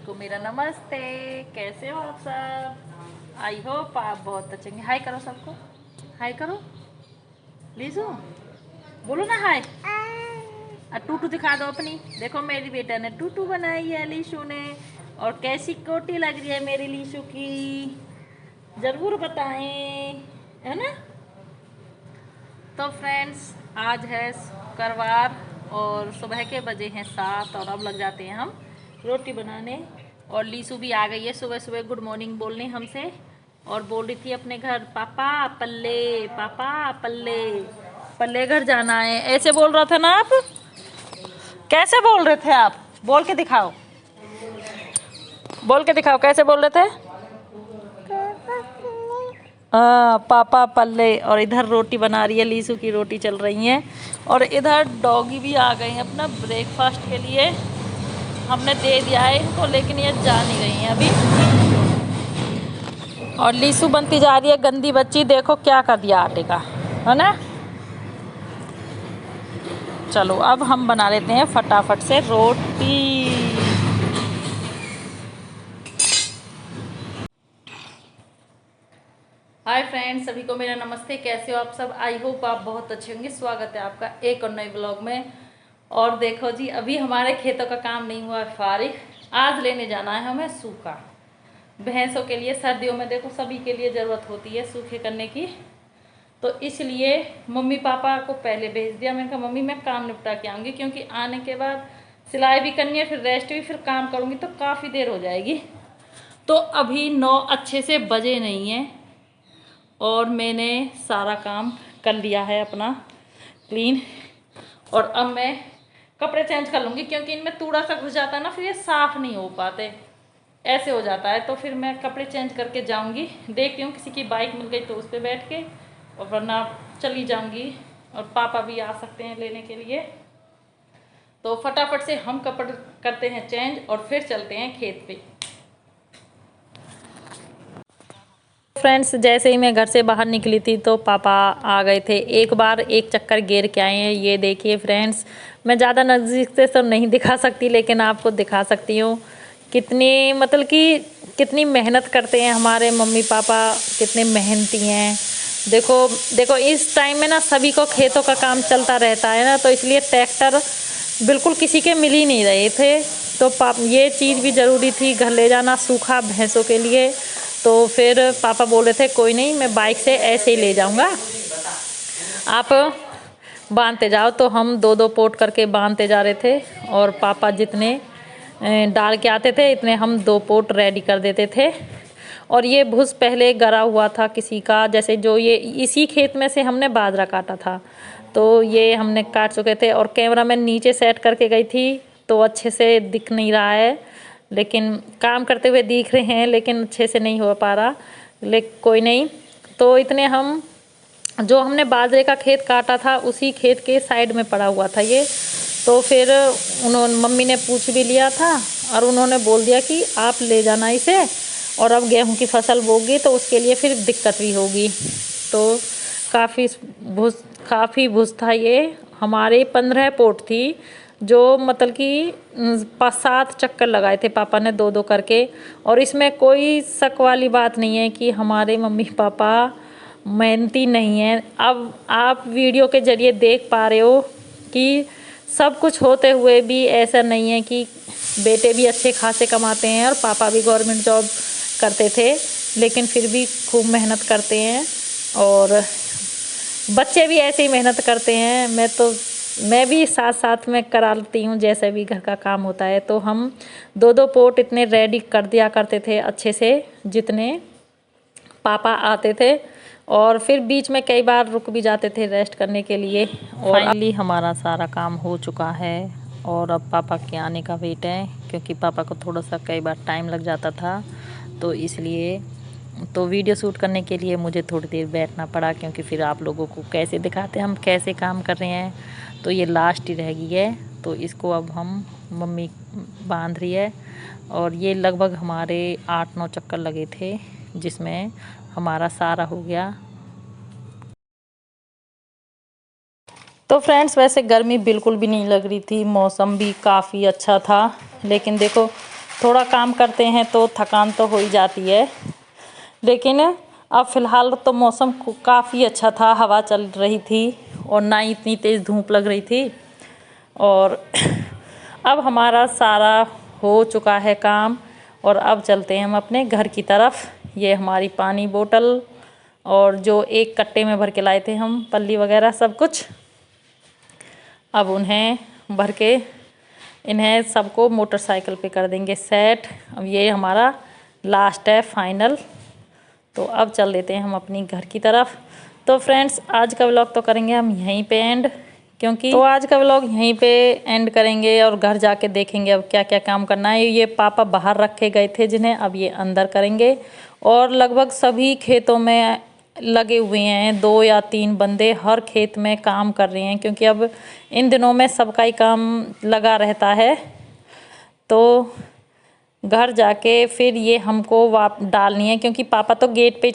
को मेरा नमस्ते। कैसे हो आप सब? आई होप आप बहुत अच्छे होंगे। हाय करो सबको, हाय करो। लीजू बोलो ना हाय। टूटू दिखा दो अपनी। देखो मेरी बेटा ने टूटू बनाई है लीशु ने, और कैसी कोटी लग रही है मेरी लीशु की, जरूर बताएं, है ना। तो फ्रेंड्स, आज है शुक्रवार और सुबह के बजे हैं 7 और अब लग जाते हैं हम रोटी बनाने। और लीसू भी आ गई है सुबह सुबह गुड मॉर्निंग बोलने हमसे, और बोल रही थी अपने घर पापा पल्ले, पापा पल्ले, पल्ले घर जाना है, ऐसे बोल रहा था ना आप। कैसे बोल रहे थे आप? बोल के दिखाओ, बोल के दिखाओ, कैसे बोल रहे थे? पापा पल्ले। और इधर रोटी बना रही है, लीसू की रोटी चल रही है। और इधर डॉगी भी आ गए हैं अपना ब्रेकफास्ट के लिए। हमने दे दिया है इनको, लेकिन ये जा नहीं रही हैं अभी। और लीसू बनती जा रही है गंदी बच्ची, देखो क्या कर दिया आटे का, है ना। चलो अब हम बना लेते हैं फटाफट से रोटी। हाय फ्रेंड्स, सभी को मेरा नमस्ते। कैसे हो आप सब? आई होप आप बहुत अच्छे होंगे। स्वागत है आपका एक और नए ब्लॉग में। और देखो जी, अभी हमारे खेतों का काम नहीं हुआ है फारिग। आज लेने जाना है हमें सूखा, भैंसों के लिए। सर्दियों में देखो सभी के लिए ज़रूरत होती है सूखे करने की, तो इसलिए मम्मी पापा को पहले भेज दिया। मैंने कहा मम्मी मैं काम निपटा के आऊँगी, क्योंकि आने के बाद सिलाई भी करनी है, फिर रेस्ट भी, फिर काम करूँगी तो काफ़ी देर हो जाएगी। तो अभी 9 अच्छे से बजे नहीं है और मैंने सारा काम कर लिया है अपना क्लीन। और अब मैं कपड़े चेंज कर लूँगी, क्योंकि इनमें थोड़ा सा घुस जाता है ना, फिर ये साफ़ नहीं हो पाते, ऐसे हो जाता है। तो फिर मैं कपड़े चेंज करके जाऊँगी। देखती हूँ किसी की बाइक मिल गई तो उस पर बैठ के, और वरना चली जाऊँगी। और पापा भी आ सकते हैं लेने के लिए। तो फटाफट से हम कपड़े करते हैं चेंज और फिर चलते हैं खेत पे। फ्रेंड्स, जैसे ही मैं घर से बाहर निकली थी तो पापा आ गए थे। एक बार एक चक्कर घेर के आए हैं। ये देखिए फ्रेंड्स, मैं ज़्यादा नज़दीक से तो नहीं दिखा सकती, लेकिन आपको दिखा सकती हूँ कितनी, मतलब कि कितनी मेहनत करते हैं हमारे मम्मी पापा, कितने मेहनती हैं। देखो देखो, इस टाइम में ना सभी को खेतों का काम चलता रहता है ना, तो इसलिए ट्रैक्टर बिल्कुल किसी के मिल ही नहीं रहे थे। तो ये चीज़ भी ज़रूरी थी, घर ले जाना सूखा भैंसों के लिए। तो फिर पापा बोल रहे थे कोई नहीं, मैं बाइक से ऐसे ही ले जाऊंगा, आप बांधते जाओ। तो हम 2-2 पोट करके बांधते जा रहे थे, और पापा जितने डाल के आते थे इतने हम 2 पोट रेडी कर देते थे। और ये भूस पहले गरा हुआ था किसी का, जैसे जो ये इसी खेत में से हमने बाजरा काटा था, तो ये हमने काट चुके थे। और कैमरा मैं नीचे सेट करके गई थी तो अच्छे से दिख नहीं रहा है, लेकिन काम करते हुए दिख रहे हैं, लेकिन अच्छे से नहीं हो पा रहा, लेकिन कोई नहीं। तो इतने हम, जो हमने बाजरे का खेत काटा था उसी खेत के साइड में पड़ा हुआ था ये। तो फिर उन्होंने, मम्मी ने पूछ भी लिया था और उन्होंने बोल दिया कि आप ले जाना इसे, और अब गेहूं की फसल बोगी तो उसके लिए फिर दिक्कत भी होगी। तो काफ़ी भूस था ये। हमारे 15 पोट थी, जो मतलब कि 5-7 चक्कर लगाए थे पापा ने 2-2 करके। और इसमें कोई शक वाली बात नहीं है कि हमारे मम्मी पापा मेहनती नहीं है। अब आप वीडियो के ज़रिए देख पा रहे हो कि सब कुछ होते हुए भी ऐसा नहीं है कि बेटे भी अच्छे खासे कमाते हैं और पापा भी गवर्नमेंट जॉब करते थे, लेकिन फिर भी खूब मेहनत करते हैं। और बच्चे भी ऐसे ही मेहनत करते हैं। मैं भी साथ साथ में कराती हूँ जैसे भी घर का काम होता है। तो हम 2-2 पोट इतने रेडी कर दिया करते थे अच्छे से, जितने पापा आते थे। और फिर बीच में कई बार रुक भी जाते थे रेस्ट करने के लिए। और फाइनली हमारा सारा काम हो चुका है, और अब पापा के आने का वेट है, क्योंकि पापा को थोड़ा सा कई बार टाइम लग जाता था, तो इसलिए तो वीडियो शूट करने के लिए मुझे थोड़ी देर बैठना पड़ा, क्योंकि फिर आप लोगों को कैसे दिखाते हम कैसे काम कर रहे हैं। तो ये लास्ट ही रह गई है, तो इसको अब हम मम्मी बांध रही है। और ये लगभग हमारे 8-9 चक्कर लगे थे, जिसमें हमारा सारा हो गया। तो फ्रेंड्स, वैसे गर्मी बिल्कुल भी नहीं लग रही थी, मौसम भी काफ़ी अच्छा था, लेकिन देखो थोड़ा काम करते हैं तो थकान तो हो ही जाती है, लेकिन अब फ़िलहाल तो मौसम काफ़ी अच्छा था, हवा चल रही थी और ना ही इतनी तेज़ धूप लग रही थी। और अब हमारा सारा हो चुका है काम और अब चलते हैं हम अपने घर की तरफ। ये हमारी पानी बोतल और जो एक कट्टे में भर के लाए थे हम पल्ली वगैरह सब कुछ, अब उन्हें भर के इन्हें सबको मोटरसाइकिल पे कर देंगे सेट। अब ये हमारा लास्ट है फाइनल। तो अब चल देते हैं हम अपनी घर की तरफ। तो फ्रेंड्स आज का व्लॉग तो करेंगे हम यहीं पे एंड, क्योंकि तो आज का व्लॉग यहीं पे एंड करेंगे और घर जाके देखेंगे अब क्या क्या काम करना है। ये पापा बाहर रखे गए थे जिन्हें, अब ये अंदर करेंगे। और लगभग सभी खेतों में लगे हुए हैं, 2 या 3 बंदे हर खेत में काम कर रहे हैं, क्योंकि अब इन दिनों में सबका ही काम लगा रहता है। तो घर जाके फिर ये हमको डालनी है, क्योंकि पापा तो गेट पे